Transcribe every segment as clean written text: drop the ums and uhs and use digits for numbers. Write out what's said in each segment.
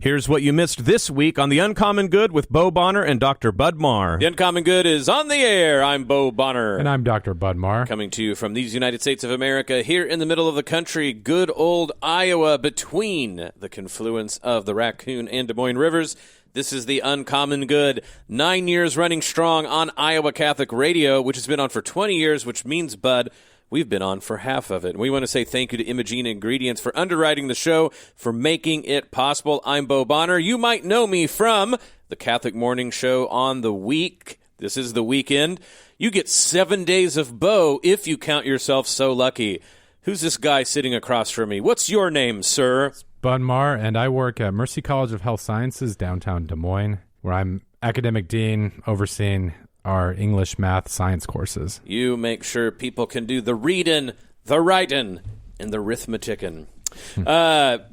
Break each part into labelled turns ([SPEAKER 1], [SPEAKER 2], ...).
[SPEAKER 1] Here's what you missed this week on The Uncommon Good with Bo Bonner and Dr. Bud Marr.
[SPEAKER 2] The Uncommon Good is on the air. I'm Bo Bonner.
[SPEAKER 3] And I'm Dr. Bud Marr.
[SPEAKER 2] Coming to you from these United States of America, here in the middle of the country, good old Iowa, between the confluence of the Raccoon and Des Moines rivers. This is The Uncommon Good, 9 years running strong on Iowa Catholic Radio, which has been on for 20 years, which means, Bud, we've been on for half of it. And we want to say thank you to Imogene Ingredients for underwriting the show, for making it possible. I'm Bo Bonner. You might know me from the Catholic Morning Show on the week. This is the weekend. You get 7 days of Bo if you count yourself so lucky. Who's this guy sitting across from me? What's your name, sir?
[SPEAKER 3] Bud Marr, and I work at Mercy College of Health Sciences, downtown Des Moines, where I'm academic dean overseeing our English, math, science courses.
[SPEAKER 2] You make sure people can do the readin', the writin', and the arithmeticin'.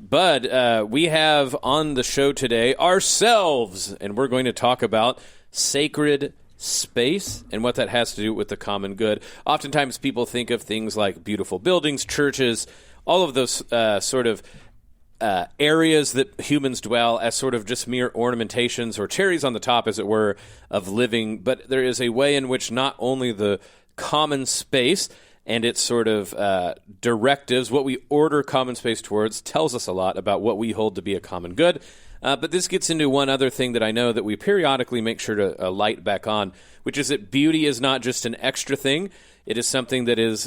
[SPEAKER 2] Bud, we have on the show today ourselves, and we're going to talk about sacred space and what that has to do with the common good. Oftentimes people think of things like beautiful buildings, churches, all of those sort of areas that humans dwell as sort of just mere ornamentations or cherries on the top, as it were, of living. But there is a way in which not only the common space and its sort of directives, what we order common space towards, tells us a lot about what we hold to be a common good. But this gets into one other thing that I know that we periodically make sure to light back on, which is that beauty is not just an extra thing. It is something that is,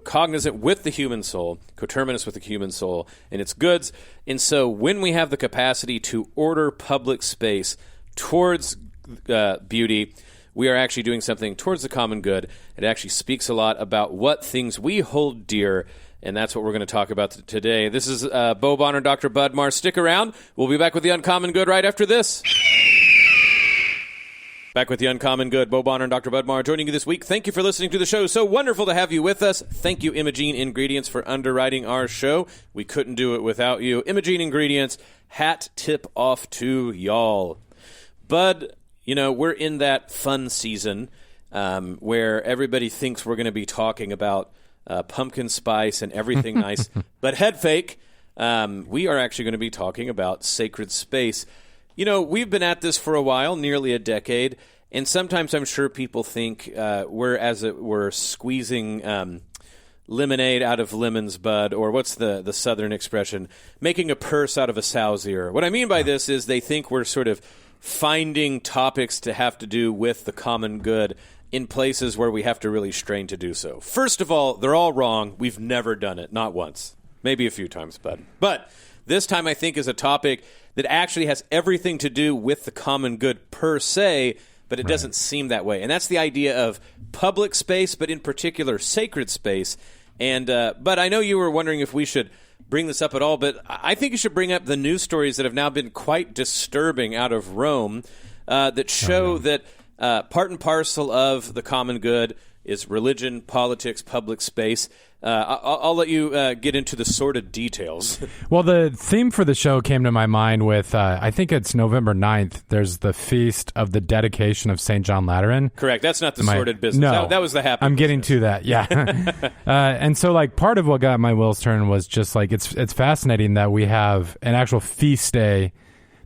[SPEAKER 2] cognizant with the human soul, coterminous with the human soul and its goods. And so when we have the capacity to order public space towards beauty, we are actually doing something towards the common good. It actually speaks a lot about what things we hold dear, and that's what we're going to talk about today. This is Bo Bonner and Dr. Bud Marr. Stick around. We'll be back with the Uncommon Good right after this. Back with the Uncommon Good, Bo Bonner and Dr. Bud Marr joining you this week. Thank you for listening to the show. So wonderful to have you with us. Thank you, Imogene Ingredients, for underwriting our show. We couldn't do it without you. Imogene Ingredients, hat tip off to y'all. Bud, we're in that fun season where everybody thinks we're going to be talking about pumpkin spice and everything nice. But head fake, we are actually going to be talking about sacred space. We've been at this for a while, nearly a decade, and sometimes I'm sure people think we're, as it were, squeezing lemonade out of lemons, Bud, or what's the southern expression, making a purse out of a sow's ear. What I mean by this is they think we're sort of finding topics to have to do with the common good in places where we have to really strain to do so. First of all, they're all wrong. We've never done it, not once. Maybe a few times, Bud. But this time I think is a topic that actually has everything to do with the common good per se, but it doesn't seem that way. And that's the idea of public space, but in particular sacred space. And but I know you were wondering if we should bring this up at all, but I think you should bring up the news stories that have now been quite disturbing out of Rome that show that part and parcel of the common good is religion, politics, public space. I'll let you get into the sordid details.
[SPEAKER 3] Well, the theme for the show came to my mind with, I think it's November 9th. There's the feast of the dedication of St. John Lateran.
[SPEAKER 2] Correct. That's not the sordid business.
[SPEAKER 3] No.
[SPEAKER 2] That was the happy
[SPEAKER 3] I'm
[SPEAKER 2] business.
[SPEAKER 3] getting to that, yeah. And so, part of what got my wheels turned was just, it's fascinating that we have an actual feast day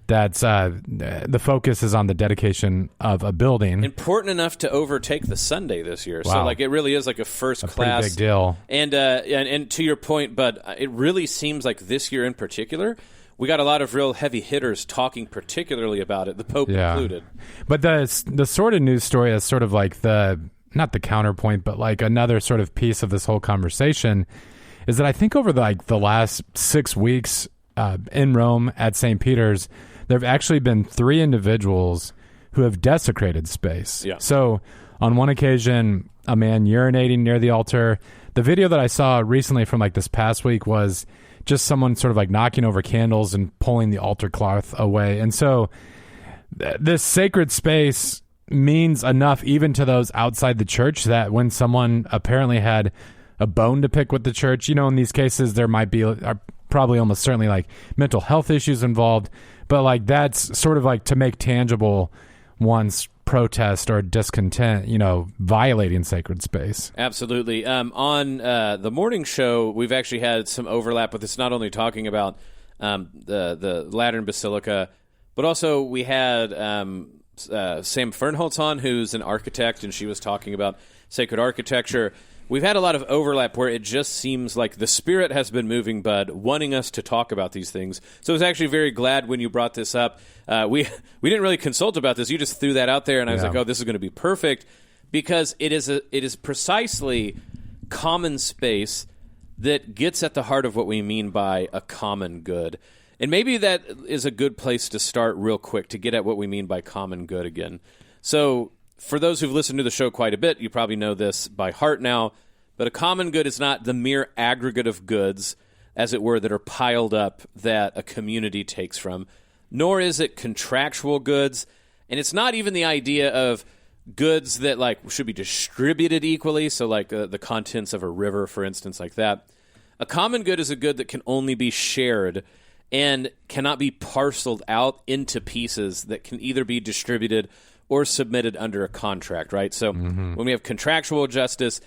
[SPEAKER 3] that's the focus is on the dedication of a building.
[SPEAKER 2] Important enough to overtake the Sunday this year.
[SPEAKER 3] Wow.
[SPEAKER 2] So it really is like a first class.
[SPEAKER 3] Pretty big deal.
[SPEAKER 2] And to your point, Bud, it really seems like this year in particular, we got a lot of real heavy hitters talking particularly about it, the Pope included. But
[SPEAKER 3] the sordid news story is sort of like not the counterpoint, but like another sort of piece of this whole conversation is that I think over the last 6 weeks in Rome at St. Peter's, there have actually been 3 individuals who have desecrated space.
[SPEAKER 2] Yeah.
[SPEAKER 3] So on one occasion, a man urinating near the altar. The video that I saw recently from this past week was just someone sort of knocking over candles and pulling the altar cloth away. And so this sacred space means enough even to those outside the church that when someone apparently had a bone to pick with the church, in these cases there might be probably almost certainly mental health issues involved. But that's sort of to make tangible one's protest or discontent, violating sacred space.
[SPEAKER 2] Absolutely. On the morning show, we've actually had some overlap with this, not only talking about the Lateran Basilica. But also we had Sam Fernholz on, who's an architect, and she was talking about sacred architecture. We've had a lot of overlap where it just seems like the Spirit has been moving, Bud, wanting us to talk about these things. So I was actually very glad when you brought this up. We didn't really consult about this. You just threw that out there, and I was like, oh, this is going to be perfect, because it is precisely common space that gets at the heart of what we mean by a common good. And maybe that is a good place to start real quick to get at what we mean by common good again. So for those who've listened to the show quite a bit, you probably know this by heart now, but a common good is not the mere aggregate of goods, as it were, that are piled up that a community takes from, nor is it contractual goods, and it's not even the idea of goods that like should be distributed equally, so like the contents of a river, for instance, like that. A common good is a good that can only be shared and cannot be parceled out into pieces that can either be distributed or submitted under a contract, right? So when we have contractual justice,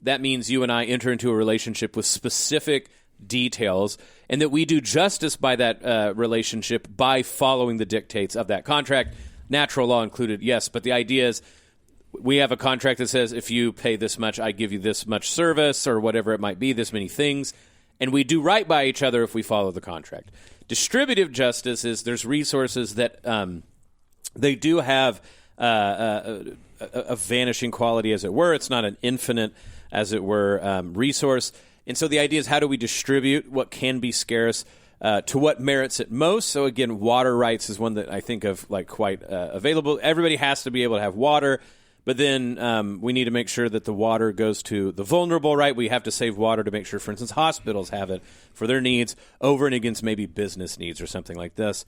[SPEAKER 2] that means you and I enter into a relationship with specific details, and that we do justice by that relationship by following the dictates of that contract, natural law included, yes, but the idea is we have a contract that says if you pay this much, I give you this much service, or whatever it might be, this many things, and we do right by each other if we follow the contract. Distributive justice is there's resources that they do have a vanishing quality, as it were. It's not an infinite, as it were, resource. And so the idea is, how do we distribute what can be scarce to what merits it most? So again, water rights is one that I think of like quite available. Everybody has to be able to have water, but then we need to make sure that the water goes to the vulnerable, right? We have to save water to make sure, for instance, hospitals have it for their needs over and against maybe business needs or something like this.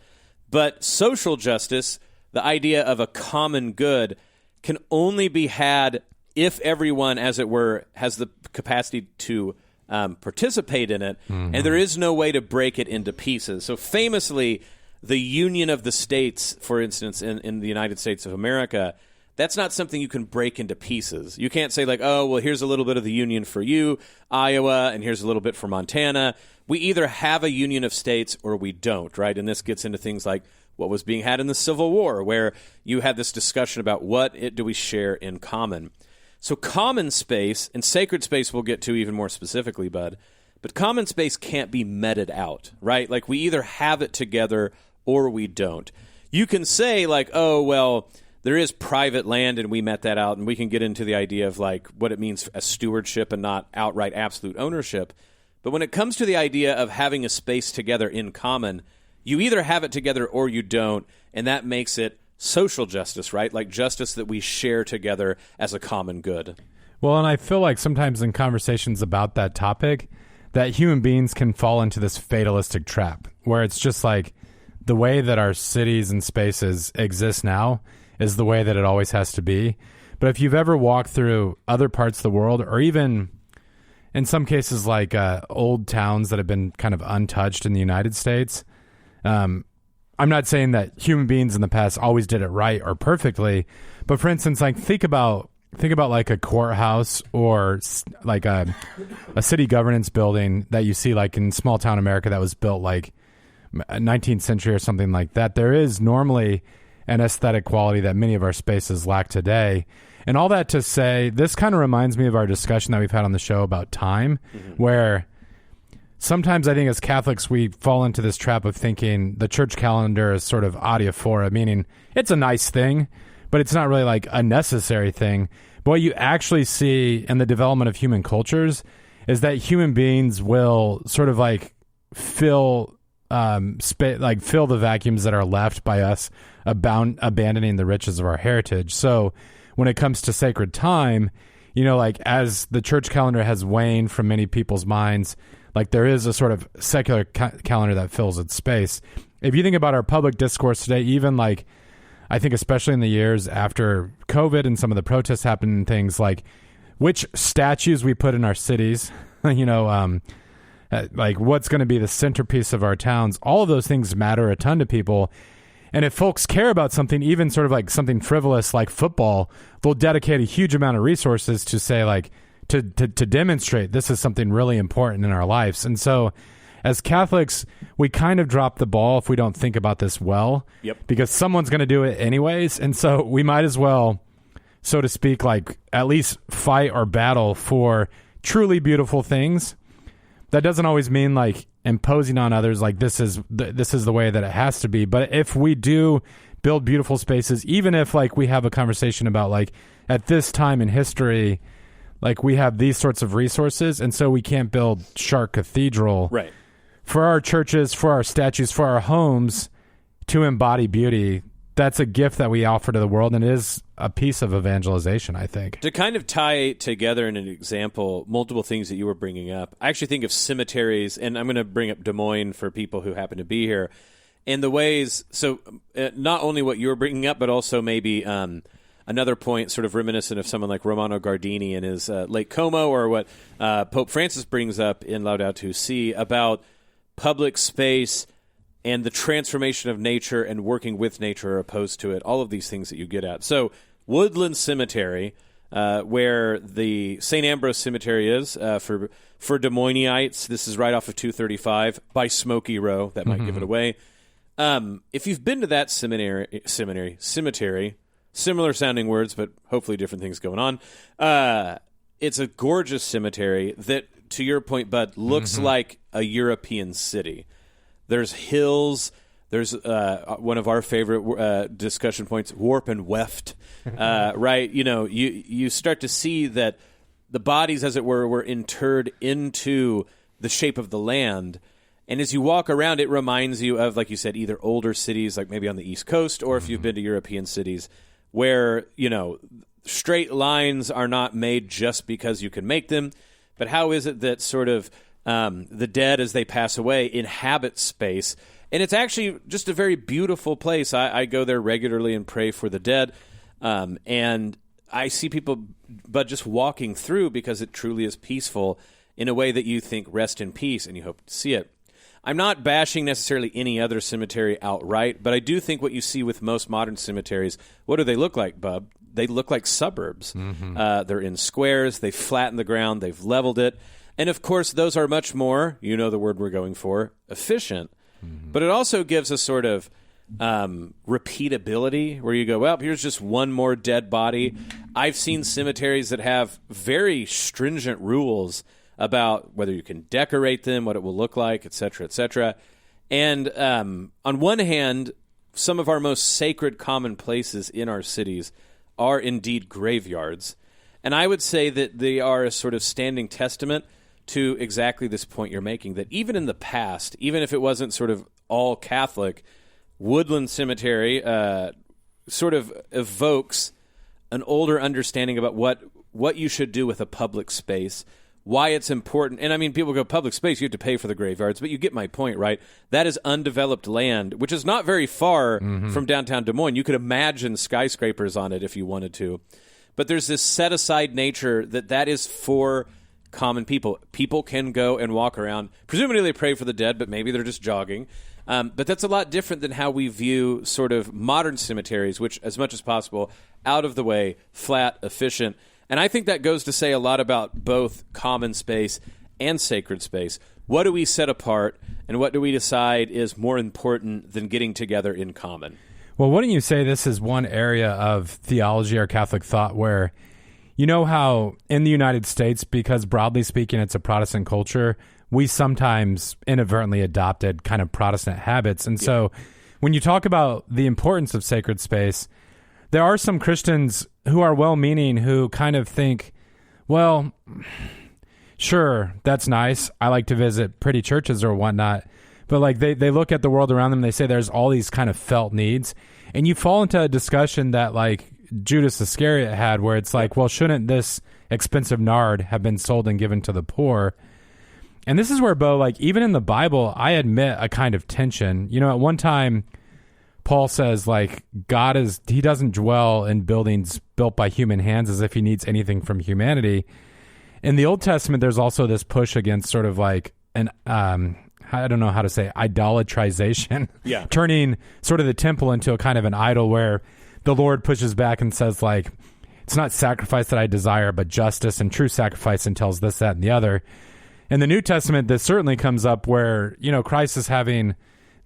[SPEAKER 2] But social justice, the idea of a common good, can only be had if everyone, as it were, has the capacity to participate in it, and there is no way to break it into pieces. So famously, the Union of the States, for instance, in the United States of America, that's not something you can break into pieces. You can't say like, oh, well, here's a little bit of the Union for you, Iowa, and here's a little bit for Montana. We either have a Union of States or we don't, right? And this gets into things like what was being had in the Civil War, where you had this discussion about do we share in common. So common space, and sacred space we'll get to even more specifically, Bud, but common space can't be meted out, right? Like we either have it together or we don't. You can say like, oh, well, there is private land and we met that out, and we can get into the idea of like what it means as stewardship and not outright absolute ownership. But when it comes to the idea of having a space together in common, you either have it together or you don't, and that makes it social justice, right? Like justice that we share together as a common good.
[SPEAKER 3] Well, and I feel like sometimes in conversations about that topic, that human beings can fall into this fatalistic trap where it's just like the way that our cities and spaces exist now is the way that it always has to be. But if you've ever walked through other parts of the world, or even in some cases like old towns that have been kind of untouched in the United States, I'm not saying that human beings in the past always did it right or perfectly, but for instance, like think about like a courthouse or like a city governance building that you see like in small town America that was built like 19th century or something like that. There is normally an aesthetic quality that many of our spaces lack today. And all that to say, this kind of reminds me of our discussion that we've had on the show about time, where sometimes I think as Catholics, we fall into this trap of thinking the church calendar is sort of adiaphora, meaning it's a nice thing, but it's not really like a necessary thing. But what you actually see in the development of human cultures is that human beings will sort of like fill the vacuums that are left by us abandoning the riches of our heritage. So when it comes to sacred time, you know, like as the church calendar has waned from many people's minds, like there is a sort of secular calendar that fills its space. If you think about our public discourse today, even like, I think especially in the years after COVID and some of the protests happened and things, like which statues we put in our cities, you know, like what's going to be the centerpiece of our towns, all of those things matter a ton to people. And if folks care about something, even sort of like something frivolous like football, they'll dedicate a huge amount of resources to say like, to demonstrate this is something really important in our lives. And so as Catholics, we kind of drop the ball if we don't think about this well.
[SPEAKER 2] Yep.
[SPEAKER 3] Because someone's going to do it anyways. And so we might as well, so to speak, like at least fight or battle for truly beautiful things. That doesn't always mean like imposing on others like this is the way that it has to be. But if we do build beautiful spaces, even if like we have a conversation about like at this time in history, like we have these sorts of resources, and so we can't build Shark Cathedral
[SPEAKER 2] Right.
[SPEAKER 3] for our churches, for our statues, for our homes to embody beauty. That's a gift that we offer to the world, and it is a piece of evangelization, I think.
[SPEAKER 2] To kind of tie together in an example, multiple things that you were bringing up, I actually think of cemeteries, and I'm going to bring up Des Moines for people who happen to be here, and the ways, so not only what you were bringing up, but also maybe another point sort of reminiscent of someone like Romano Guardini and his Lake Como, or what Pope Francis brings up in Laudato Si about public space and the transformation of nature and working with nature opposed to it, all of these things that you get at. So Woodland Cemetery, where the St. Ambrose Cemetery is, for Des Moinesites, this is right off of 235 by Smoky Row. That might give it away. If you've been to that cemetery, similar sounding words, but hopefully different things going on. It's a gorgeous cemetery that, to your point, Bud, looks like a European city. There's hills. There's one of our favorite discussion points, warp and weft, right? You know, you start to see that the bodies, as it were interred into the shape of the land. And as you walk around, it reminds you of, like you said, either older cities, like maybe on the East Coast, or if you've been to European cities, where, you know, straight lines are not made just because you can make them. But how is it that sort of the dead, as they pass away, inhabit space? And it's actually just a very beautiful place. I go there regularly and pray for the dead. And I see people, but just walking through, because it truly is peaceful in a way that you think rest in peace, and you hope to see it. I'm not bashing necessarily any other cemetery outright, but I do think what you see with most modern cemeteries, what do they look like, Bub? They look like suburbs. They're in squares. They've flattened the ground. They've leveled it. And, of course, those are much more, you know the word we're going for, efficient. But it also gives a sort of repeatability where you go, well, here's just one more dead body. I've seen cemeteries that have very stringent rules about whether you can decorate them, what it will look like, et cetera, et cetera. And on one hand, some of our most sacred common places in our cities are indeed graveyards. And I would say that they are a sort of standing testament to exactly this point you're making, that even in the past, even if it wasn't sort of all Catholic, Woodland Cemetery sort of evokes an older understanding about what you should do with a public space, why it's important. And I mean, people go, public space, you have to pay for the graveyards, but you get my point, right? That is undeveloped land, which is not very far from downtown Des Moines. You could imagine skyscrapers on it if you wanted to. But there's this set-aside nature that is for common people. People can go and walk around. Presumably they pray for the dead, but maybe they're just jogging. But that's a lot different than how we view sort of modern cemeteries, which, as much as possible, out of the way, flat, efficient. And I think that goes to say a lot about both common space and sacred space. What do we set apart, and what do we decide is more important than getting together in common?
[SPEAKER 3] Well, wouldn't you say this is one area of theology or Catholic thought where, you know how in the United States, because broadly speaking it's a Protestant culture, we sometimes inadvertently adopted kind of Protestant habits. And so when you talk about the importance of sacred space, there are some Christians who are well-meaning who kind of think, well, sure, that's nice. I like to visit pretty churches or whatnot. But like they look at the world around them and they say there's all these kind of felt needs. And you fall into a discussion that like Judas Iscariot had where it's like, well, shouldn't this expensive nard have been sold and given to the poor? And this is where, Bo, like even in the Bible, I admit a kind of tension. You know, at one time, Paul says like he doesn't dwell in buildings built by human hands as if he needs anything from humanity. In the Old Testament, there's also this push against sort of like an I don't know how to say idolatrization, turning sort of the temple into a kind of an idol where the Lord pushes back and says like, it's not sacrifice that I desire, but justice, and true sacrifice entails this, that, and the other. In the New Testament, this certainly comes up where, Christ is having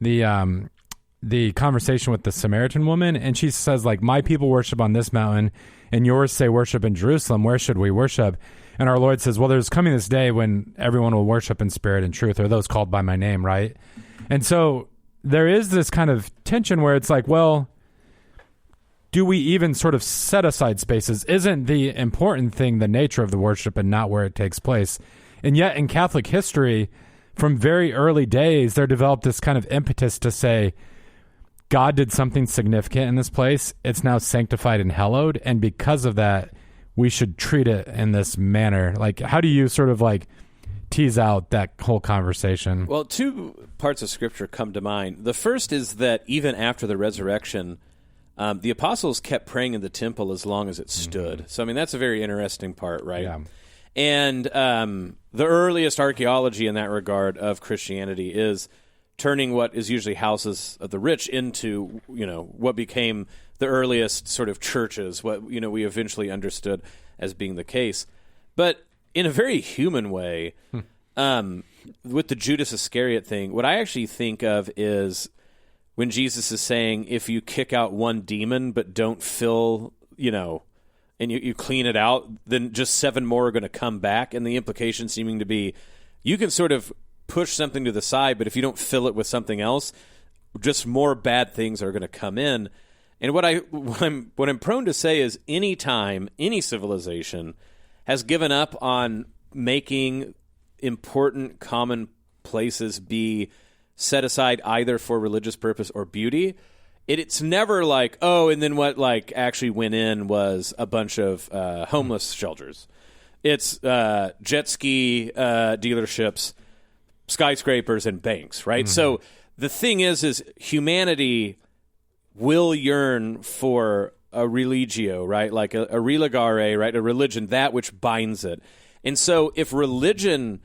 [SPEAKER 3] the conversation with the Samaritan woman, and she says, like, my people worship on this mountain, and yours say worship in Jerusalem. Where should we worship? And our Lord says, well, there's coming this day when everyone will worship in spirit and truth, or those called by my name, right? And so there is this kind of tension where it's like, well, do we even sort of set aside spaces? Isn't the important thing the nature of the worship and not where it takes place? And yet in Catholic history, from very early days, there developed this kind of impetus to say, God did something significant in this place. It's now sanctified and hallowed. And because of that, we should treat it in this manner. Like, how do you sort of like tease out that whole conversation?
[SPEAKER 2] Well, two parts of Scripture come to mind. The first is that even after the resurrection, the apostles kept praying in the temple as long as it stood. Mm-hmm. So, I mean, that's a very interesting part, right? Yeah. And the earliest archaeology in that regard of Christianity is turning what is usually houses of the rich into, what became the earliest sort of churches, what, we eventually understood as being the case. But in a very human way, with the Judas Iscariot thing, what I actually think of is when Jesus is saying, if you kick out one demon but don't fill, and you clean it out, then just 7 more are going to come back. And the implication seeming to be, you can sort of push something to the side, but if you don't fill it with something else, just more bad things are going to come in. And what I'm prone to say is, any time any civilization has given up on making important common places be set aside either for religious purpose or beauty, it's never like, oh, and then what like actually went in was a bunch of homeless shelters. It's jet ski dealerships, skyscrapers, and banks, right? Mm-hmm. So the thing is humanity will yearn for a religio, right? Like a religare, right? A religion, that which binds it. And so if religion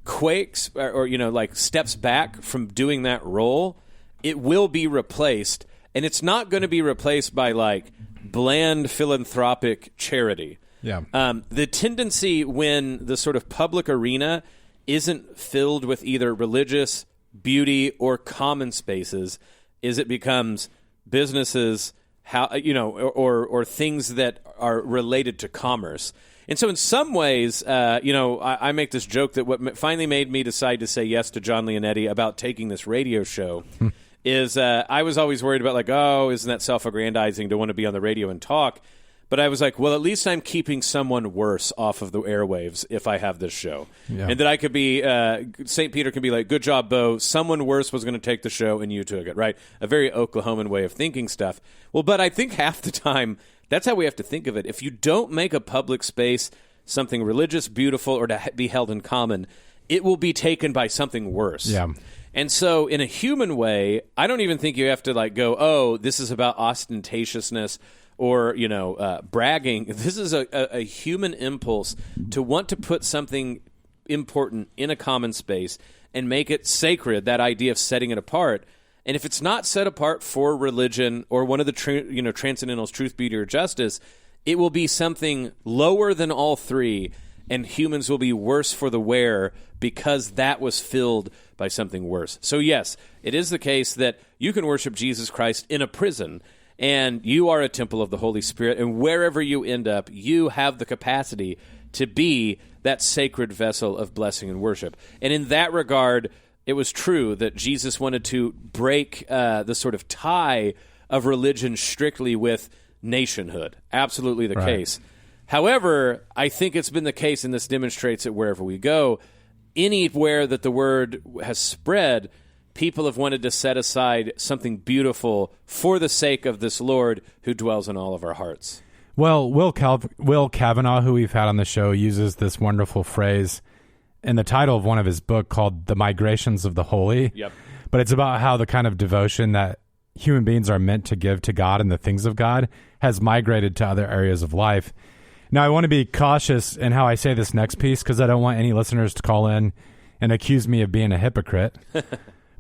[SPEAKER 2] quakes or like steps back from doing that role, it will be replaced. And it's not going to be replaced by like bland philanthropic charity.
[SPEAKER 3] Yeah.
[SPEAKER 2] The tendency when the sort of public arena isn't filled with either religious beauty or common spaces is it becomes businesses, or things that are related to commerce. And so in some ways, I make this joke that what finally made me decide to say yes to John Leonetti about taking this radio show is I was always worried about like, oh, isn't that self-aggrandizing to want to be on the radio and talk? But I was like, well, at least I'm keeping someone worse off of the airwaves if I have this show. Yeah. And that I could be, St. Peter can be like, good job, Bo. Someone worse was going to take the show and you took it, right? A very Oklahoman way of thinking stuff. Well, but I think half the time, that's how we have to think of it. If you don't make a public space something religious, beautiful, or to be held in common, it will be taken by something worse.
[SPEAKER 3] Yeah.
[SPEAKER 2] And so in a human way, I don't even think you have to like go, oh, this is about ostentatiousness or, bragging. This is a human impulse to want to put something important in a common space and make it sacred, that idea of setting it apart. And if it's not set apart for religion or one of the transcendentals, truth, beauty, or justice, it will be something lower than all three, and humans will be worse for the wear because that was filled by something worse. So yes, it is the case that you can worship Jesus Christ in a prison, and you are a temple of the Holy Spirit, and wherever you end up, you have the capacity to be that sacred vessel of blessing and worship. And in that regard, it was true that Jesus wanted to break the sort of tie of religion strictly with nationhood. Absolutely the case. However, I think it's been the case, and this demonstrates it wherever we go, anywhere that the word has spread, people have wanted to set aside something beautiful for the sake of this Lord who dwells in all of our hearts.
[SPEAKER 3] Well, Will Kavanaugh, who we've had on the show, uses this wonderful phrase in the title of one of his book called The Migrations of the Holy.
[SPEAKER 2] Yep.
[SPEAKER 3] But it's about how the kind of devotion that human beings are meant to give to God and the things of God has migrated to other areas of life. Now, I want to be cautious in how I say this next piece because I don't want any listeners to call in and accuse me of being a hypocrite.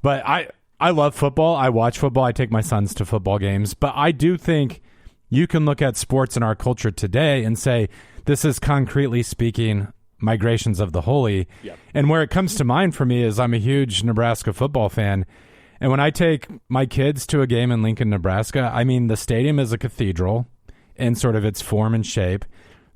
[SPEAKER 3] But I love football. I watch football. I take my sons to football games. But I do think you can look at sports in our culture today and say, this is concretely speaking migrations of the holy.
[SPEAKER 2] Yep.
[SPEAKER 3] And where it comes to mind for me is I'm a huge Nebraska football fan. And when I take my kids to a game in Lincoln, Nebraska, I mean, the stadium is a cathedral in sort of its form and shape.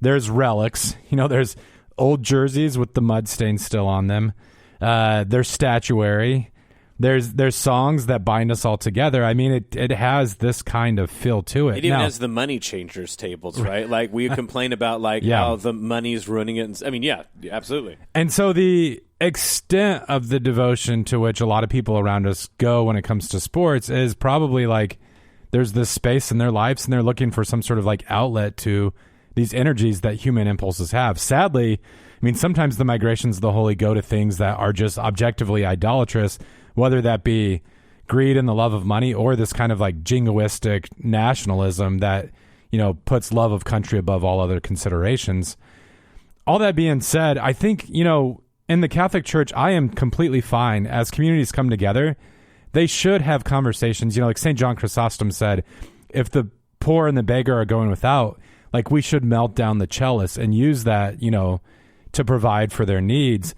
[SPEAKER 3] There's relics. There's old jerseys with the mud stains still on them. There's statuary. There's songs that bind us all together. I mean, it has this kind of feel to it.
[SPEAKER 2] It even has the money changers tables, right? Like we complain about how the money's ruining it. I mean, yeah, absolutely.
[SPEAKER 3] And so the extent of the devotion to which a lot of people around us go when it comes to sports is probably like there's this space in their lives and they're looking for some sort of like outlet to these energies that human impulses have. Sadly, I mean, sometimes the migrations of the holy go to things that are just objectively idolatrous, whether that be greed and the love of money or this kind of like jingoistic nationalism that, puts love of country above all other considerations. All that being said, I think, in the Catholic Church, I am completely fine as communities come together. They should have conversations. Like St. John Chrysostom said, if the poor and the beggar are going without, like we should melt down the chalice and use that, to provide for their needs.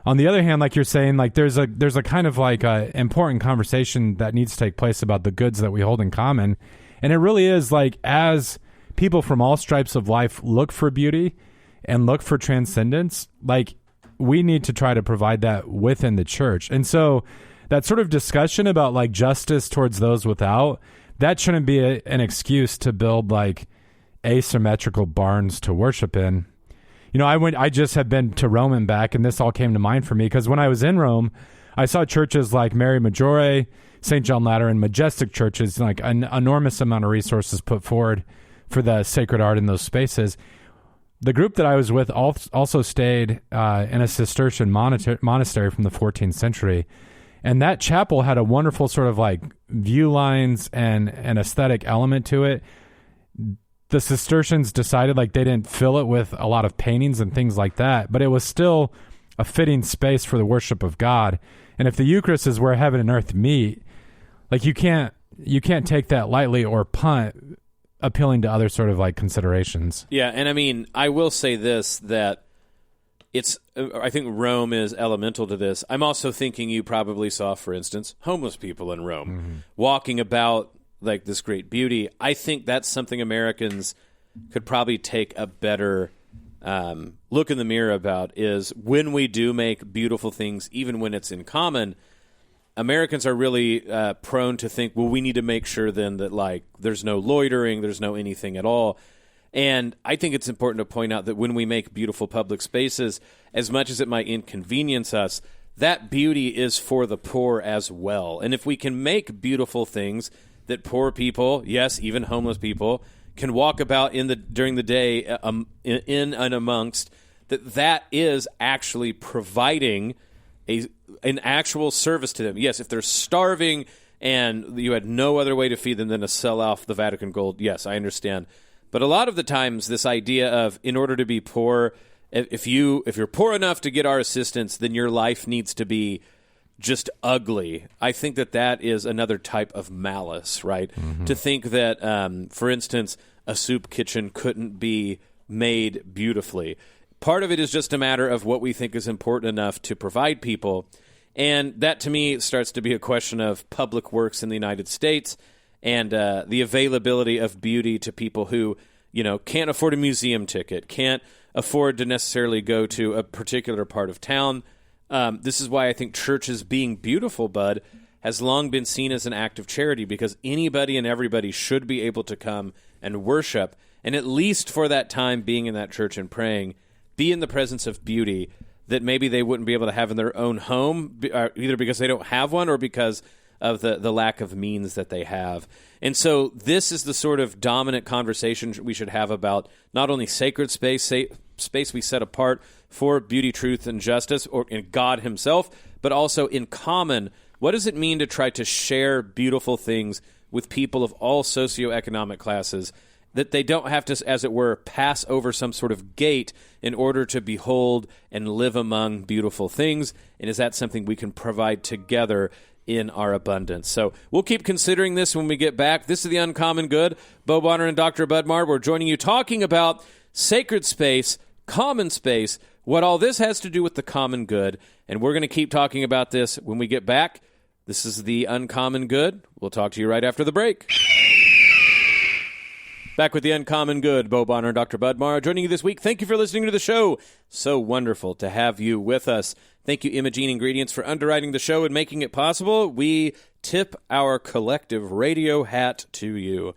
[SPEAKER 3] On the other hand, like you're saying, like there's a kind of like a important conversation that needs to take place about the goods that we hold in common. And it really is like as people from all stripes of life look for beauty and look for transcendence, like we need to try to provide that within the church. And so that sort of discussion about like justice towards those without, that shouldn't be an excuse to build like asymmetrical barns to worship in. I just have been to Rome and back, and this all came to mind for me because when I was in Rome, I saw churches like Mary Maggiore, St. John Lateran, majestic churches, like an enormous amount of resources put forward for the sacred art in those spaces. The group that I was with also stayed in a Cistercian monastery from the 14th century, and that chapel had a wonderful sort of like view lines and an aesthetic element to it. The Cistercians decided like they didn't fill it with a lot of paintings and things like that, but it was still a fitting space for the worship of God. And if the Eucharist is where heaven and earth meet, like you can't take that lightly or punt appealing to other sort of like considerations.
[SPEAKER 2] Yeah, and I mean, I will say this, that I think Rome is elemental to this. I'm also thinking you probably saw, for instance, homeless people in Rome walking about like this great beauty. I think that's something Americans could probably take a better look in the mirror about, is when we do make beautiful things, even when it's in common, Americans are really prone to think, well, we need to make sure then that like there's no loitering, there's no anything at all. And I think it's important to point out that when we make beautiful public spaces, as much as it might inconvenience us, that beauty is for the poor as well. And if we can make beautiful things that poor people, yes, even homeless people, can walk about during the day in and amongst, that is actually providing an actual service to them. Yes, if they're starving and you had no other way to feed them than to sell off the Vatican gold, yes, I understand. But a lot of the times, this idea of in order to be poor, if you're poor enough to get our assistance, then your life needs to be just ugly. I think that is another type of malice, right? Mm-hmm. To think that, for instance, a soup kitchen couldn't be made beautifully. Part of it is just a matter of what we think is important enough to provide people. And that, to me, starts to be a question of public works in the United States and the availability of beauty to people who, can't afford a museum ticket, can't afford to necessarily go to a particular part of town. This is why I think churches being beautiful, Bud, has long been seen as an act of charity, because anybody and everybody should be able to come and worship, and at least for that time being in that church and praying, be in the presence of beauty that maybe they wouldn't be able to have in their own home, either because they don't have one or because of the lack of means that they have. And so this is the sort of dominant conversation we should have about not only sacred space we set apart for beauty, truth, and justice, or in God himself, but also in common. What does it mean to try to share beautiful things with people of all socioeconomic classes, that they don't have to, as it were, pass over some sort of gate in order to behold and live among beautiful things? And is that something we can provide together in our abundance? So we'll keep considering this when we get back. This is The Uncommon Good. Bo Bonner and Dr. Bud Marr, we're joining you talking about sacred space, common space, what all this has to do with the common good, and we're going to keep talking about this when we get back. This is the Uncommon Good. We'll talk to you right after the break. Back with the Uncommon Good, Bo Bonner and Dr. Bud Marr joining you this week. Thank you for listening to the show. So wonderful to have you with us. Thank you, Imogene Ingredients, for underwriting the show and making it possible. We tip our collective radio hat to you.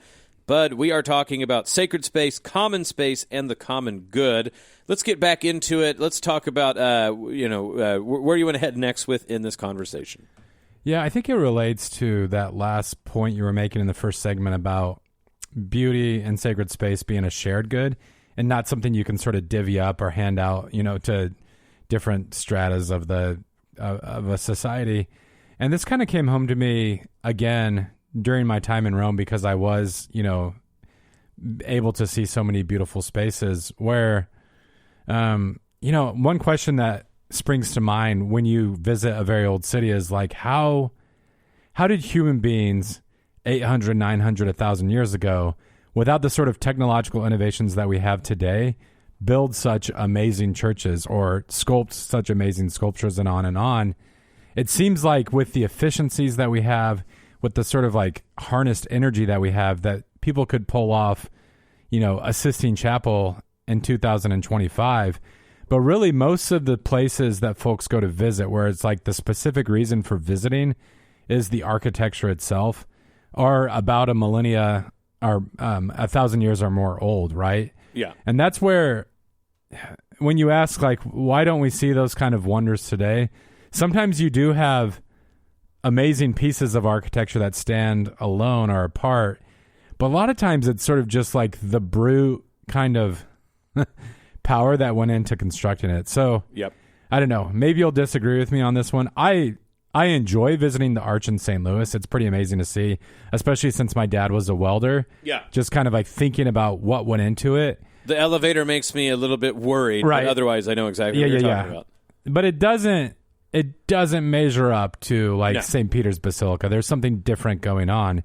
[SPEAKER 2] Bud, we are talking about sacred space, common space, and the common good. Let's get back into it. Let's talk about where you want to head next with in this conversation.
[SPEAKER 3] Yeah, I think it relates to that last point you were making in the first segment about beauty and sacred space being a shared good and not something you can sort of divvy up or hand out, to different stratas of a society. And this kind of came home to me again during my time in Rome because I was, able to see so many beautiful spaces where, one question that springs to mind when you visit a very old city is like, how did human beings 800, 900, 1,000 years ago, without the sort of technological innovations that we have today, build such amazing churches or sculpt such amazing sculptures and on and on? It seems like with the efficiencies that we have, with the sort of like harnessed energy that we have, that people could pull off, a Sistine Chapel in 2025. But really, most of the places that folks go to visit, where it's like the specific reason for visiting is the architecture itself, are about a millennia or 1,000 years or more old, right?
[SPEAKER 2] Yeah.
[SPEAKER 3] And that's where, when you ask, like, why don't we see those kind of wonders today? Sometimes you do have amazing pieces of architecture that stand alone or apart, but a lot of times it's sort of just like the brute kind of power that went into constructing it. So,
[SPEAKER 2] yep.
[SPEAKER 3] I don't know. Maybe you'll disagree with me on this one. I enjoy visiting the Arch in St. Louis. It's pretty amazing to see, especially since my dad was a welder.
[SPEAKER 2] Yeah.
[SPEAKER 3] Just kind of like thinking about what went into it.
[SPEAKER 2] The elevator makes me a little bit worried,
[SPEAKER 3] right.
[SPEAKER 2] But otherwise I know exactly what you're talking about.
[SPEAKER 3] But it doesn't measure up to like St. Peter's Basilica. There's something different going on.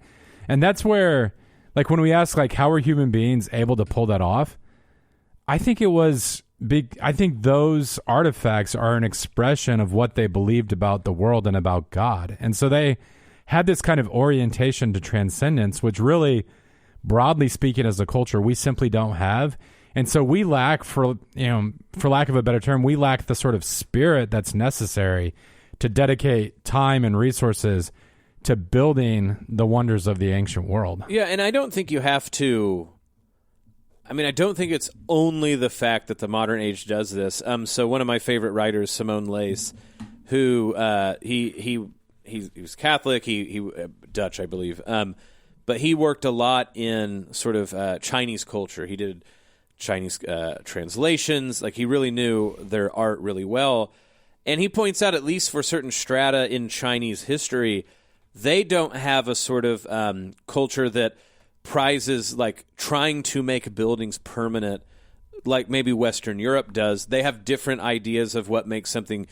[SPEAKER 3] And that's where, like, when we ask, like, how are human beings able to pull that off? I think it was big. I think those artifacts are an expression of what they believed about the world and about God. And so they had this kind of orientation to transcendence, which really, broadly speaking, as a culture, we simply don't have. And so we lack, for lack of a better term, we lack the sort of spirit that's necessary to dedicate time and resources to building the wonders of the ancient world.
[SPEAKER 2] Yeah, and I don't think you have to... I don't think it's only the fact that the modern age does this. So one of my favorite writers, Simone Lace, who he was Catholic, he Dutch, I believe, but he worked a lot in sort of Chinese culture. He did Chinese translations. Like, he really knew their art really well. And he points out, at least for certain strata in Chinese history, they don't have a sort of culture that prizes, like, trying to make buildings permanent like maybe Western Europe does. They have different ideas of what makes something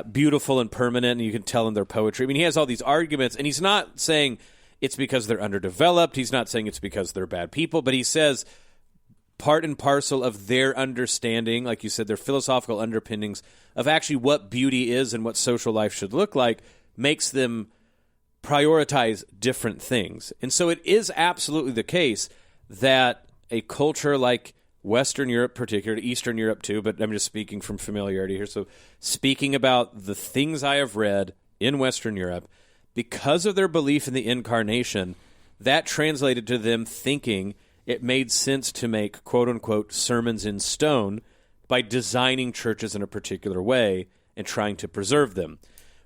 [SPEAKER 2] beautiful and permanent, and you can tell in their poetry. He has all these arguments, and he's not saying it's because they're underdeveloped. He's not saying it's because they're bad people, but he says part and parcel of their understanding, like you said, their philosophical underpinnings of actually what beauty is and what social life should look like makes them prioritize different things. And so it is absolutely the case that a culture like Western Europe, particularly Eastern Europe too, but I'm just speaking from familiarity here. So speaking about the things I have read in Western Europe, because of their belief in the incarnation, that translated to them thinking it made sense to make quote-unquote sermons in stone by designing churches in a particular way and trying to preserve them.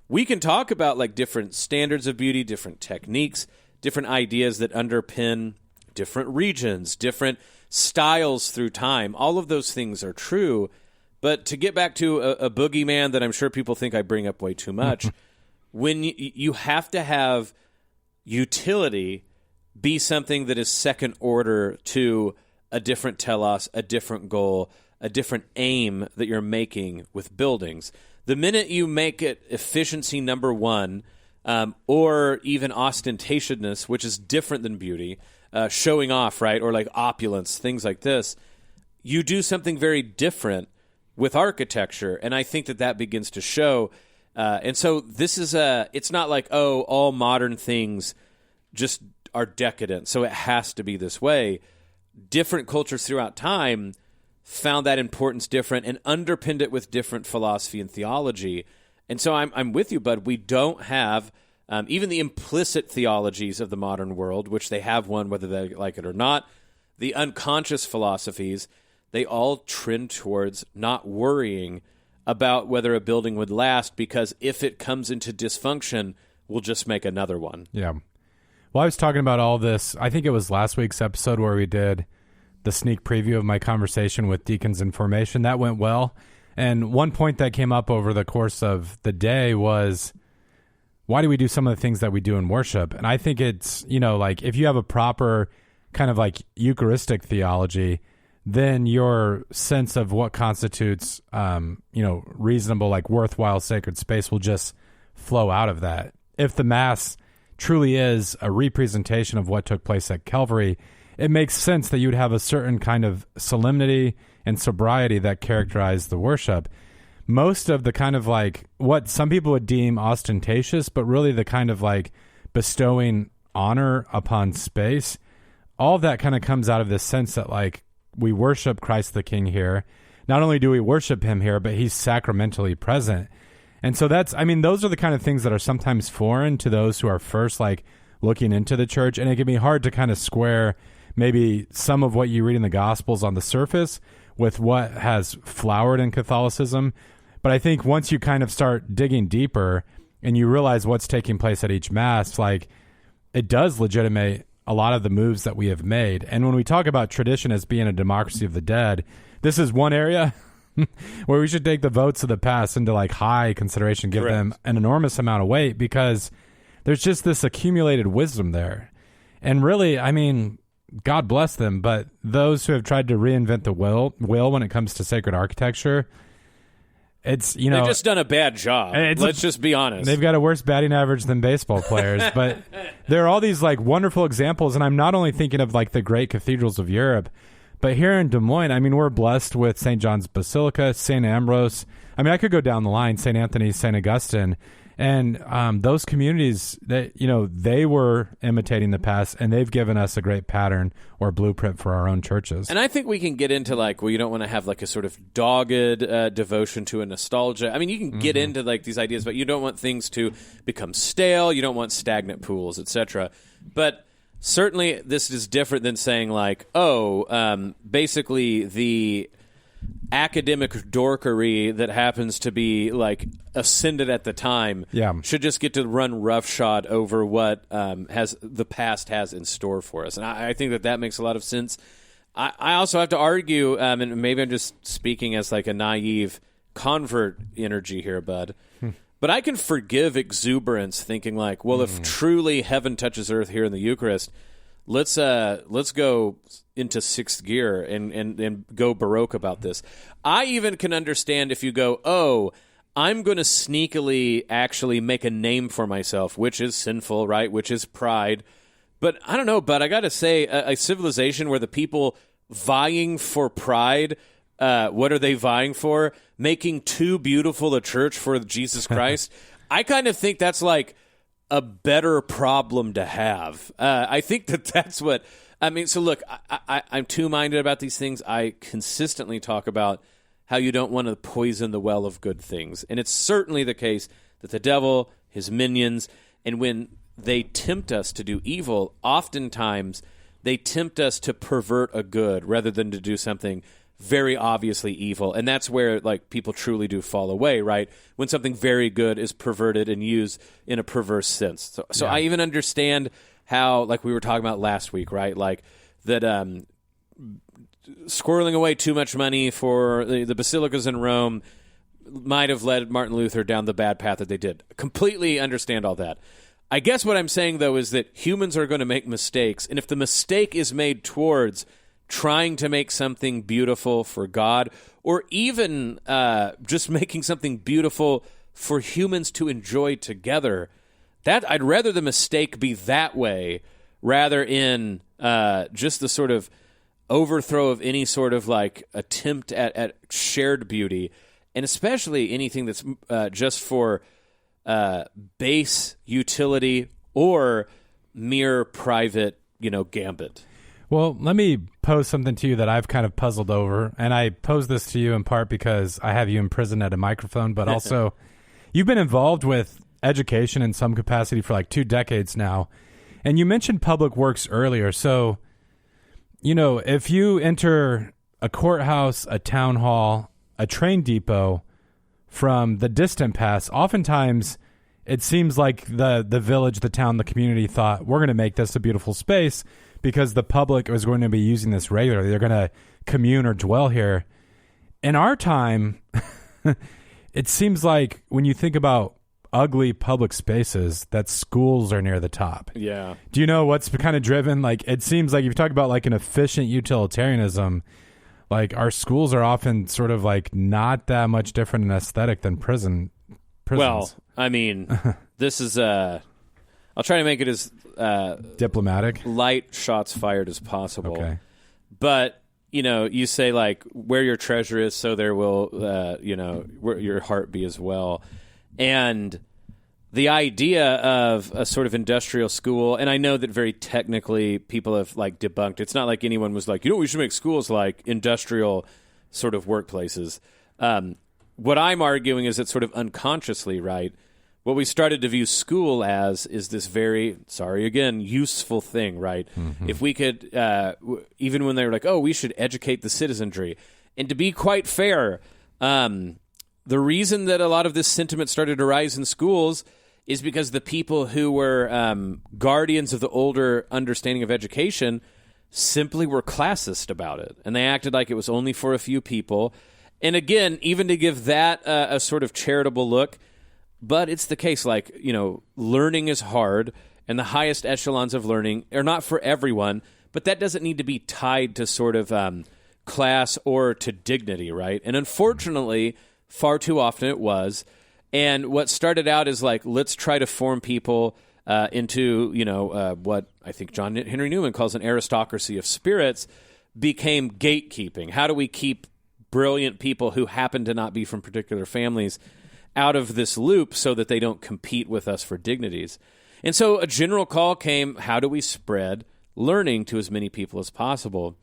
[SPEAKER 2] We can talk about like different standards of beauty, different techniques, different ideas that underpin different regions, different styles through time. All of those things are true. But to get back to a boogeyman that I'm sure people think I bring up way too much, when you have to have utility be something that is second order to a different telos, a different goal, a different aim that you're making with buildings. The minute you make it efficiency number one, or even ostentatiousness, which is different than beauty, showing off, right, or like opulence, things like this, you do something very different with architecture, and I think that begins to show. And so this is it's not like, oh, all modern things just are decadent, so it has to be this way. Different cultures throughout time found that importance different and underpinned it with different philosophy and theology. And so I'm with you, Bud. We don't have even the implicit theologies of the modern world, which they have one whether they like it or not. The unconscious philosophies, they all trend towards not worrying about whether a building would last, because if it comes into dysfunction, we'll just make another one.
[SPEAKER 3] Yeah. Well, I was talking about all this, I think it was last week's episode where we did the sneak preview of my conversation with Deacons in Formation. That went well. And one point that came up over the course of the day was, why do we do some of the things that we do in worship? And I think it's, like if you have a proper kind of like Eucharistic theology, then your sense of what constitutes, reasonable, like worthwhile sacred space will just flow out of that. If the Mass truly is a representation of what took place at Calvary, it makes sense that you would have a certain kind of solemnity and sobriety that characterize the worship. Most of the kind of like what some people would deem ostentatious, but really the kind of like bestowing honor upon space, all of that kind of comes out of this sense that like we worship Christ the King here. Not only do we worship him here, but he's sacramentally present. And so those are the kind of things that are sometimes foreign to those who are first like looking into the church. And it can be hard to kind of square maybe some of what you read in the Gospels on the surface with what has flowered in Catholicism. But I think once you kind of start digging deeper and you realize what's taking place at each Mass, like it does legitimate a lot of the moves that we have made. And when we talk about tradition as being a democracy of the dead, this is one area where we should take the votes of the past into like high consideration, give
[SPEAKER 2] Correct.
[SPEAKER 3] them an enormous amount of weight, because there's just this accumulated wisdom there. And really, God bless them, but those who have tried to reinvent the wheel when it comes to sacred architecture, it's,
[SPEAKER 2] they've just done a bad job. Let's just be honest.
[SPEAKER 3] They've got a worse batting average than baseball players, but there are all these like wonderful examples. And I'm not only thinking of like the great cathedrals of Europe, but here in Des Moines, we're blessed with St. John's Basilica, St. Ambrose. I could go down the line, St. Anthony, St. Augustine. And those communities, they were imitating the past, and they've given us a great pattern or blueprint for our own churches.
[SPEAKER 2] And I think we can get into like, well, you don't want to have like a sort of dogged devotion to a nostalgia. You can get into like these ideas, but you don't want things to become stale. You don't want stagnant pools, etc. But certainly this is different than saying like, basically the academic dorkery that happens to be like ascended at the time should just get to run roughshod over what the past has in store for us. And I think that makes a lot of sense. I also have to argue, and maybe I'm just speaking as like a naive convert energy here, Bud, but I can forgive exuberance thinking like, well, if truly heaven touches earth here in the Eucharist, let's go into sixth gear and go Baroque about this. I even can understand if you go, I'm going to sneakily actually make a name for myself, which is sinful, right? Which is pride. But I don't know, but I got to say, a civilization where the people vying for pride, what are they vying for? Making too beautiful a church for Jesus Christ. I kind of think that's like a better problem to have. I think that's what... so look, I'm two-minded about these things. I consistently talk about how you don't want to poison the well of good things. And it's certainly the case that the devil, his minions, and when they tempt us to do evil, oftentimes they tempt us to pervert a good rather than to do something very obviously evil. And that's where like people truly do fall away, right? When something very good is perverted and used in a perverse sense. So I even understand how, like we were talking about last week, right? Like that squirreling away too much money for the basilicas in Rome might have led Martin Luther down the bad path that they did. Completely understand all that. I guess what I'm saying, though, is that humans are going to make mistakes. And if the mistake is made towards trying to make something beautiful for God, or even just making something beautiful for humans to enjoy together, that I'd rather the mistake be that way rather in just the sort of overthrow of any sort of like attempt at shared beauty, and especially anything that's just for base utility or mere private, gambit.
[SPEAKER 3] Well, let me pose something to you that I've kind of puzzled over, and I pose this to you in part because I have you imprisoned at a microphone, but also you've been involved with education in some capacity for like 2 decades now, and you mentioned public works earlier. So, if you enter a courthouse, a town hall, a train depot from the distant past, oftentimes it seems like the village, the town, the community thought, we're going to make this a beautiful space because the public is going to be using this regularly. They're going to commune or dwell here. In our time, it seems like when you think about ugly public spaces, that schools are near the top.
[SPEAKER 2] Yeah.
[SPEAKER 3] Do you know what's kind of driven? Like, it seems like if you talk about like an efficient utilitarianism, like our schools are often sort of like not that much different in aesthetic than prisons.
[SPEAKER 2] Well, I mean, this is I'll try to make it as
[SPEAKER 3] diplomatic,
[SPEAKER 2] light shots fired as possible.
[SPEAKER 3] Okay.
[SPEAKER 2] But, you say like where your treasure is, so there will, where your heart be as well. And the idea of a sort of industrial school, and I know that very technically people have like debunked. It's not like anyone was like, we should make schools like industrial sort of workplaces. What I'm arguing is that sort of unconsciously, right, what we started to view school as is this very, useful thing, right? Mm-hmm. If we could, even when they were like, we should educate the citizenry. And to be quite fair, the reason that a lot of this sentiment started to rise in schools is because the people who were guardians of the older understanding of education simply were classist about it. And they acted like it was only for a few people. And again, even to give that a sort of charitable look, but it's the case, like, learning is hard, and the highest echelons of learning are not for everyone, but that doesn't need to be tied to sort of class or to dignity, right? And unfortunately, far too often it was. And what started out as like, let's try to form people into, what I think John Henry Newman calls an aristocracy of spirits, became gatekeeping. How do we keep brilliant people who happen to not be from particular families out of this loop so that they don't compete with us for dignities? And so a general call came, how do we spread learning to as many people as possible?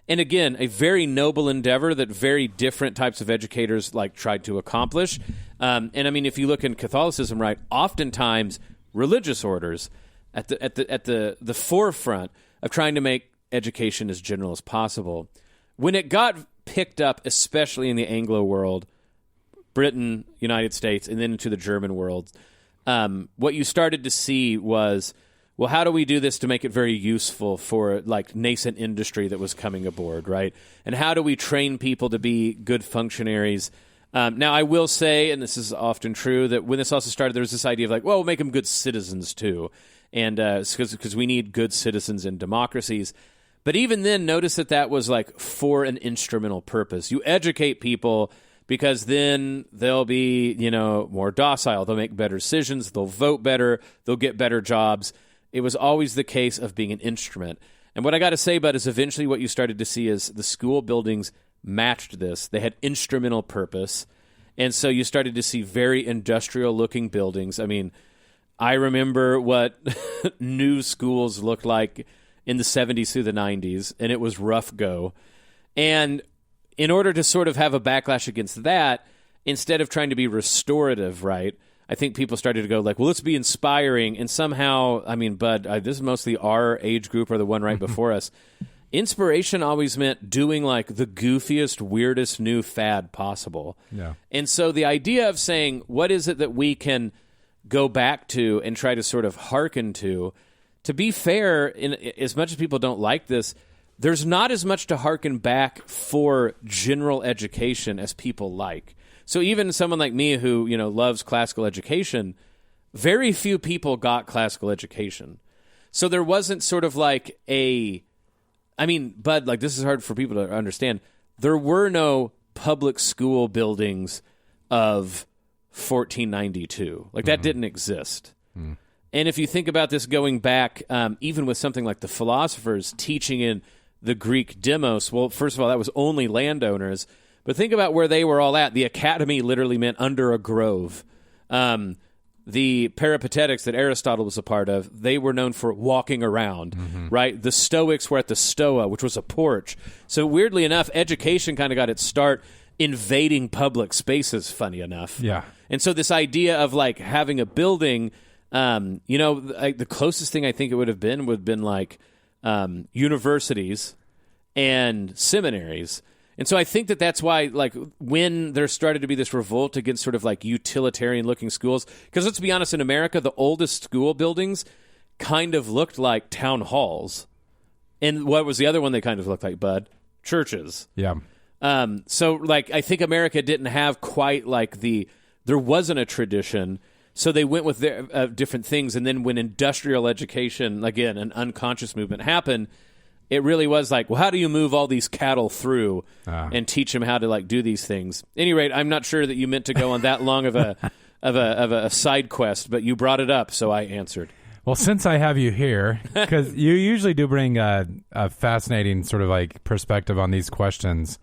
[SPEAKER 2] And again, a very noble endeavor that very different types of educators like tried to accomplish. And I mean, if you look in Catholicism, right, oftentimes religious orders at the forefront of trying to make education as general as possible. When it got picked up, especially in the Anglo world, Britain, United States, and then into the German world, what you started to see was, well, how do we do this to make it very useful for like nascent industry that was coming aboard, right? And how do we train people to be good functionaries? Now, I will say, and this is often true, that when this also started, there was this idea of like, well, we'll make them good citizens too, and because we need good citizens in democracies. But even then, notice that was like for an instrumental purpose. You educate people because then they'll be, more docile. They'll make better decisions. They'll vote better. They'll get better jobs. It was always the case of being an instrument. And what I got to say, Bud, is eventually what you started to see is the school buildings matched this. They had instrumental purpose. And so you started to see very industrial-looking buildings. I mean, I remember what new schools looked like in the 70s through the 90s, and it was rough go. And in order to sort of have a backlash against that, instead of trying to be restorative, right, I think people started to go like, well, let's be inspiring. And somehow, I mean, Bud, this is mostly our age group or the one right before us. Inspiration always meant doing like the goofiest, weirdest new fad possible.
[SPEAKER 3] Yeah.
[SPEAKER 2] And so the idea of saying, what is it that we can go back to and try to sort of hearken to be fair, as much as people don't like this, there's not as much to hearken back for general education as people like. So even someone like me who, loves classical education, very few people got classical education. So there wasn't sort of like Bud, like this is hard for people to understand. There were no public school buildings of 1492. Like that didn't exist. Mm. And if you think about this going back, even with something like the philosophers teaching in the Greek demos. Well, first of all, that was only landowners. But think about where they were all at. The academy literally meant under a grove. The Peripatetics that Aristotle was a part of, they were known for walking around, right? The Stoics were at the Stoa, which was a porch. So weirdly enough, education kind of got its start invading public spaces, funny enough.
[SPEAKER 3] Yeah.
[SPEAKER 2] And so this idea of like having a building, the closest thing I think it would have been like universities and seminaries. And so I think that that's why, like, when there started to be this revolt against sort of like utilitarian-looking schools, because let's be honest, in America, the oldest school buildings kind of looked like town halls. And what was the other one they kind of looked like, Bud? Churches.
[SPEAKER 3] Yeah.
[SPEAKER 2] So, like, I think America didn't have quite like there wasn't a tradition, so they went with their different things. And then when industrial education, again, an unconscious movement happened, it really was like, well, how do you move all these cattle through and teach them how to like do these things? At any rate, I'm not sure that you meant to go on that long of a side quest, but you brought it up, so I answered.
[SPEAKER 3] Well, since I have you here, because you usually do bring a fascinating sort of like perspective on these questions.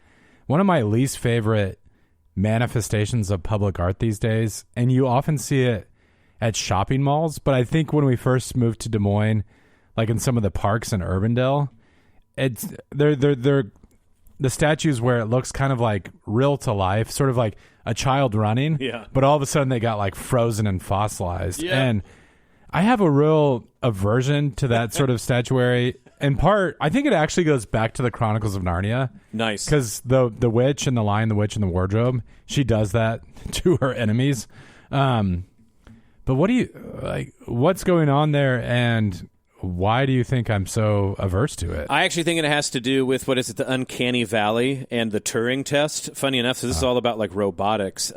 [SPEAKER 3] One of my least favorite manifestations of public art these days, and you often see it at shopping malls, but I think when we first moved to Des Moines, like in some of the parks in Urbandale, they're the statues where it looks kind of like real to life, sort of like a child running.
[SPEAKER 2] Yeah.
[SPEAKER 3] But all of a sudden they got like frozen and fossilized.
[SPEAKER 2] Yeah.
[SPEAKER 3] And I have a real aversion to that sort of statuary. In part, I think it actually goes back to the Chronicles of Narnia.
[SPEAKER 2] Nice.
[SPEAKER 3] Because the witch and the Lion, the Witch, and the Wardrobe, she does that to her enemies. But what do you like? What's going on there, and why do you think I'm so averse to it?
[SPEAKER 2] I actually think it has to do with, what is it, the uncanny valley and the Turing test. Funny enough, so this is all about like robotics.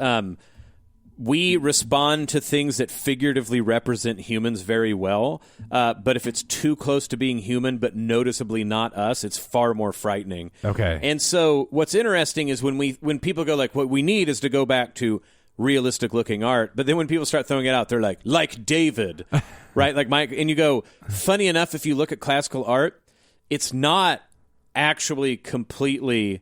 [SPEAKER 2] We respond to things that figuratively represent humans very well, but if it's too close to being human but noticeably not us, it's far more frightening.
[SPEAKER 3] Okay.
[SPEAKER 2] And so what's interesting is when people go like, what we need is to go back to realistic looking art, but then when people start throwing it out, they're like David, right? Like Mike, and you go, funny enough, if you look at classical art, it's not actually completely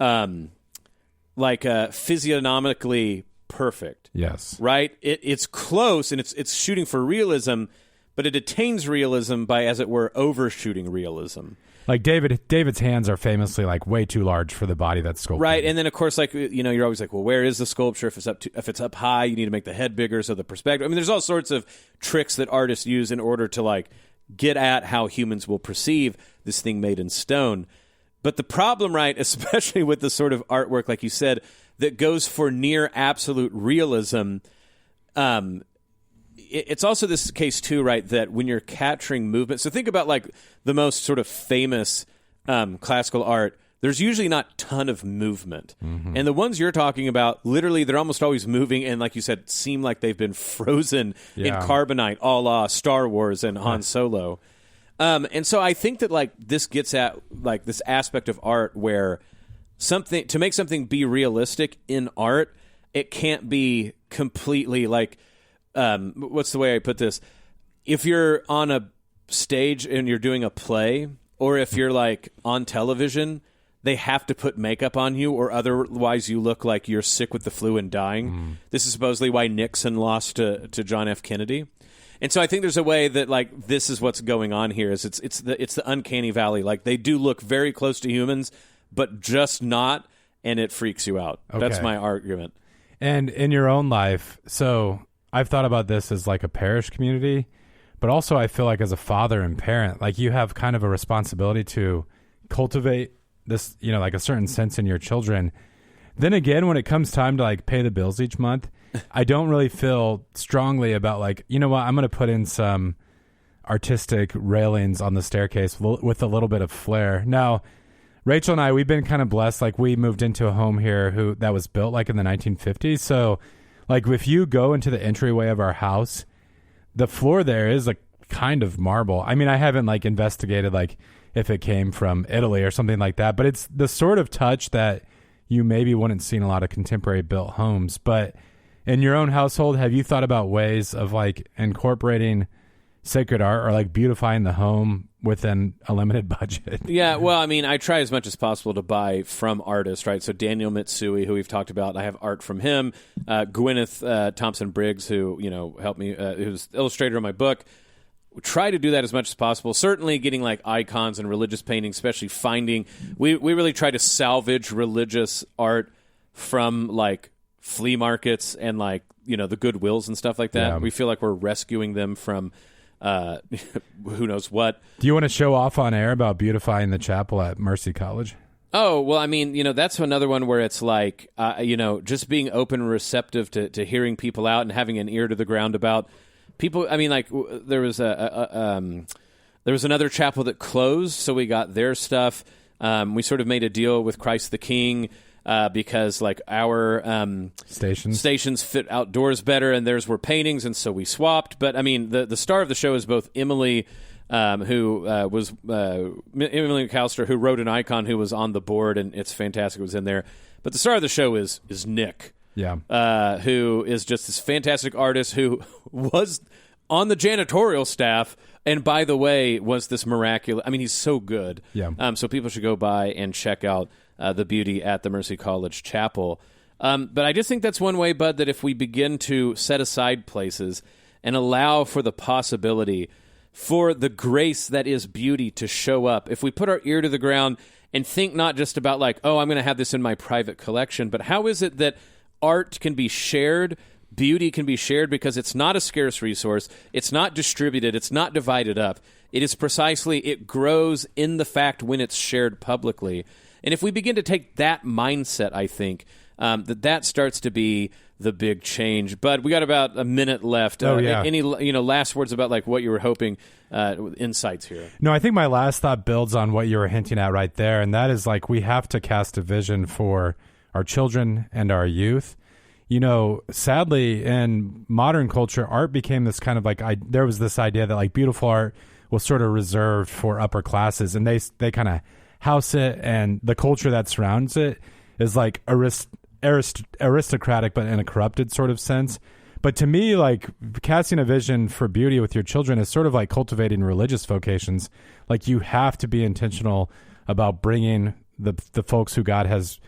[SPEAKER 2] physiognomically perfect.
[SPEAKER 3] Yes.
[SPEAKER 2] Right? It's close, and it's shooting for realism, but it attains realism by, as it were, overshooting realism.
[SPEAKER 3] Like David's hands are famously like way too large for the body that's sculpted.
[SPEAKER 2] Right, and then of course, like, you're always like, well, where is the sculpture? If it's up high, you need to make the head bigger, so the perspective. I mean, there's all sorts of tricks that artists use in order to like get at how humans will perceive this thing made in stone. But the problem, right, especially with the sort of artwork, like you said, that goes for near absolute realism. It's also this case too, right, that when you're capturing movement, so think about like the most sort of famous classical art, there's usually not a ton of movement. Mm-hmm. And the ones you're talking about, literally, they're almost always moving and, like you said, seem like they've been frozen in carbonite, a la Star Wars and Han Solo. And so I think that like this gets at like this aspect of art where to make something be realistic in art, it can't be completely like, what's the way I put this? If you're on a stage and you're doing a play, or if you're like on television, they have to put makeup on you, or otherwise you look like you're sick with the flu and dying. Mm. This is supposedly why Nixon lost to John F. Kennedy. And so I think there's a way that like this is what's going on here. Is it's the uncanny valley. Like they do look very close to humans, but just not, and it freaks you out. Okay. That's my argument.
[SPEAKER 3] And in your own life, so I've thought about this as like a parish community, but also I feel like as a father and parent, like you have kind of a responsibility to cultivate this, like a certain sense in your children. Then again, when it comes time to like pay the bills each month, I don't really feel strongly about like, you know what, I'm going to put in some artistic railings on the staircase with a little bit of flair. Now, Rachel and I, we've been kind of blessed. Like we moved into a home here that was built like in the 1950s. So like if you go into the entryway of our house, the floor there is like kind of marble. I mean, I haven't like investigated like if it came from Italy or something like that, but it's the sort of touch that you maybe wouldn't see in a lot of contemporary built homes. But in your own household, have you thought about ways of like incorporating sacred art or like beautifying the home within a limited budget.
[SPEAKER 2] Yeah, well, I mean, I try as much as possible to buy from artists, right? So Daniel Mitsui, who we've talked about, I have art from him. Gwyneth Thompson-Briggs, who helped me, who's the illustrator of my book. We try to do that as much as possible. Certainly getting like icons and religious paintings, especially finding, we really try to salvage religious art from like flea markets and like, the Goodwills and stuff like that. Yeah. We feel like we're rescuing them from who knows what.
[SPEAKER 3] Do you want to show off on air about beautifying the chapel at Mercy College?
[SPEAKER 2] Oh, well, I mean, that's another one where it's like, just being open and receptive to hearing people out and having an ear to the ground about people. I mean, like there was another chapel that closed, so we got their stuff. We sort of made a deal with Christ the King because like our stations fit outdoors better, and theirs were paintings, and so we swapped. But I mean, the star of the show is both Emily, who was Emily McAllister, who wrote an icon, who was on the board, and it's fantastic. It was in there. But the star of the show is Nick.
[SPEAKER 3] Yeah.
[SPEAKER 2] Who is just this fantastic artist who was on the janitorial staff, and by the way, was this miraculous. I mean, he's so good.
[SPEAKER 3] Yeah.
[SPEAKER 2] So people should go by and check out the beauty at the Mercy College Chapel. But I just think that's one way, Bud, that if we begin to set aside places and allow for the possibility for the grace that is beauty to show up, if we put our ear to the ground and think not just about like, oh, I'm going to have this in my private collection, but how is it that art can be shared, beauty can be shared, because it's not a scarce resource, it's not distributed, it's not divided up. It is precisely, it grows in the fact when it's shared publicly. And if we begin to take that mindset, I think, that starts to be the big change. But we got about a minute left. Any last words about like what you were hoping, insights here?
[SPEAKER 3] No, I think my last thought builds on what you were hinting at right there, and that is like we have to cast a vision for our children and our youth. Sadly, in modern culture, art became this kind of like, there was this idea that like beautiful art was sort of reserved for upper classes, and they kind of house it, and the culture that surrounds it is like aristocratic, but in a corrupted sort of sense. But to me, like casting a vision for beauty with your children is sort of like cultivating religious vocations. Like you have to be intentional about bringing the folks who God has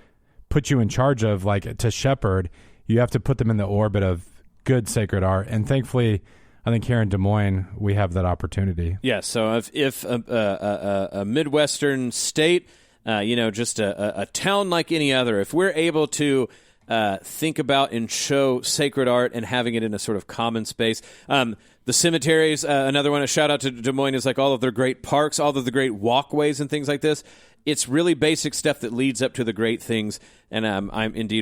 [SPEAKER 3] put you in charge of, like to shepherd. You have to put them in the orbit of good sacred art. And thankfully, I think here in Des Moines, we have that opportunity.
[SPEAKER 2] Yeah, so if a Midwestern state, just a town like any other, if we're able to think about and show sacred art and having it in a sort of common space. The cemeteries, another one, a shout out to Des Moines, is like all of their great parks, all of the great walkways and things like this. It's really basic stuff that leads up to the great things. And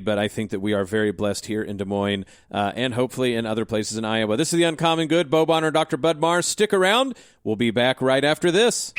[SPEAKER 2] but I think that we are very blessed here in Des Moines and hopefully in other places in Iowa. This is The Uncommon Good. Bo Bonner, Dr. Bud Marr. Stick around. We'll be back right after this.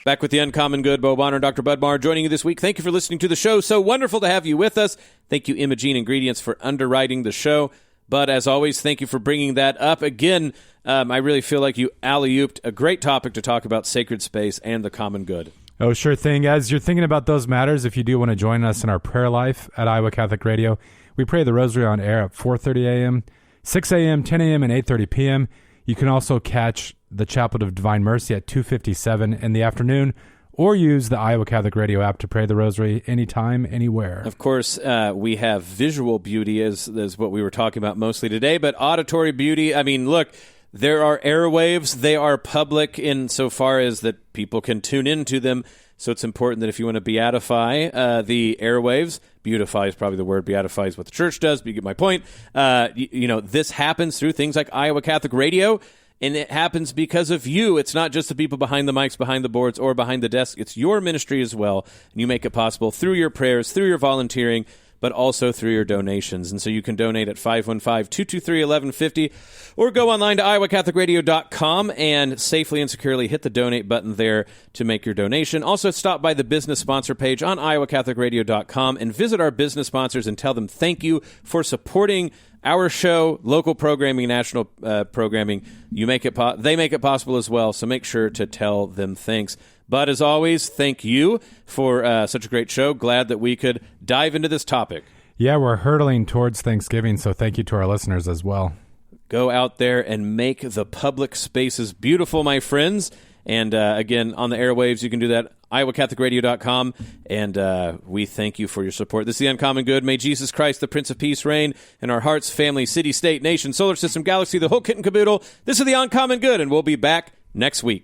[SPEAKER 2] Back with The Uncommon Good. Bo Bonner, Dr. Bud Marr joining you this week. Thank you for listening to the show. So wonderful to have you with us. Thank you, Imogene Ingredients, for underwriting the show. But as always, thank you for bringing that up. Again, I really feel like you alley-ooped a great topic to talk about sacred space and the common good.
[SPEAKER 3] Oh, sure thing. As you're thinking about those matters, if you do want to join us in our prayer life at Iowa Catholic Radio, we pray the Rosary on air at 4:30 a.m., 6 a.m., 10 a.m., and 8:30 p.m. You can also catch the Chaplet of Divine Mercy at 2:57 in the afternoon, or use the Iowa Catholic Radio app to pray the Rosary anytime, anywhere.
[SPEAKER 2] Of course, we have visual beauty as what we were talking about mostly today, but auditory beauty, I mean, look, there are airwaves. They are public insofar as that people can tune into them. So it's important that if you want to beatify the airwaves, beautify is probably the word, beatify is what the church does, but you get my point. This happens through things like Iowa Catholic Radio, and it happens because of you. It's not just the people behind the mics, behind the boards, or behind the desk. It's your ministry as well, and you make it possible through your prayers, through your volunteering, but also through your donations. And so you can donate at 515-223-1150 or go online to iowacatholicradio.com and safely and securely hit the donate button there to make your donation. Also, stop by the business sponsor page on iowacatholicradio.com and visit our business sponsors and tell them thank you for supporting our show, local programming, national programming. They make it possible as well, so make sure to tell them thanks. But as always, thank you for such a great show. Glad that we could dive into this topic.
[SPEAKER 3] Yeah, we're hurtling towards Thanksgiving, so thank you to our listeners as well.
[SPEAKER 2] Go out there and make the public spaces beautiful, my friends. And again, on the airwaves, you can do that, iowacatholicradio.com. And we thank you for your support. This is The Uncommon Good. May Jesus Christ, the Prince of Peace, reign in our hearts, family, city, state, nation, solar system, galaxy, the whole kit and caboodle. This is The Uncommon Good, and we'll be back next week.